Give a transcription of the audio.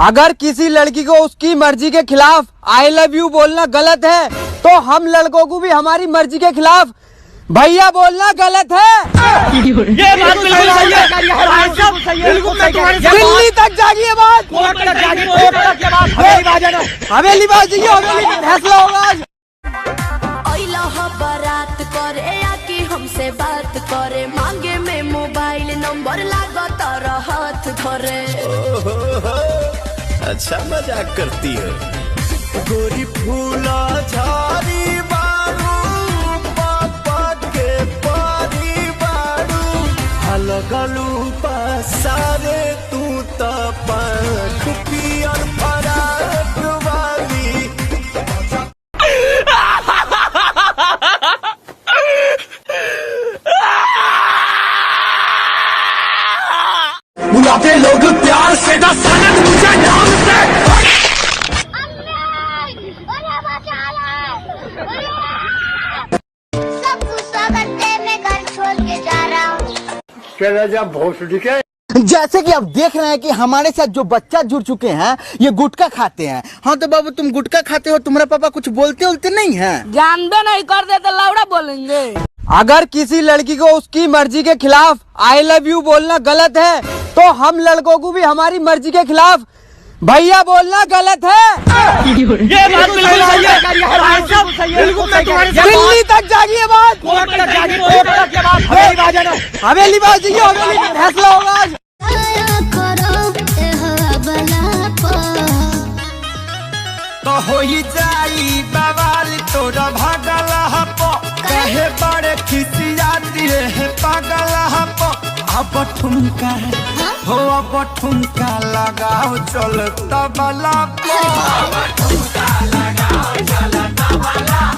अगर किसी लड़की को उसकी मर्जी के खिलाफ आई लव यू बोलना गलत है तो हम लड़कों को भी हमारी मर्जी के खिलाफ भैया बोलना गलत है। ये बात बिल्कुल सही है। बिल्कुल दिल्ली तक जागी ये बात, हवेली बात जाइए, हवेली फैसला होगा आज। बारात करे या कि हमसे बात करे, मांगे में मोबाइल नंबर लागो तारा हाथ धरे। अच्छा मजाक करती है। गोरी फूला झाड़ी बारू पापा के पारी बारू हलगलू पसारे तू तो पंख पियर फराक वाली। बुलाते लोग प्यार से ना सनद मुझे नाम से। सब गुस्सा करते मैं घर छोड़ के जा रहा हूँ। चला जा भोसड़ी के। जैसे कि आप देख रहे हैं कि हमारे साथ जो बच्चा जुड़ चुके हैं ये गुटखा खाते हैं। हाँ तो बाबू तुम गुटखा खाते हो, तुम्हारा पापा कुछ बोलते नहीं है? जानबे नहीं कर दे तो लौड़ा बोलेंगे। अगर किसी लड़की को उसकी मर्जी के खिलाफ आई लव यू बोलना गलत है तो हम लड़कों को भी हमारी मर्जी के खिलाफ भैया बोलना गलत है। ये बात बिल्कुल सही है। दिल्ली तक जागी ये बात, हवेली बात जाइए, हवेली फैसला होगा आज। तो होई जाई बवाल तोरा भागल हपो, कहे बड़े खिसियाती है पागल हपो। अब ठुमका है हो, अब ठुमका लगाओ चल तबला पो।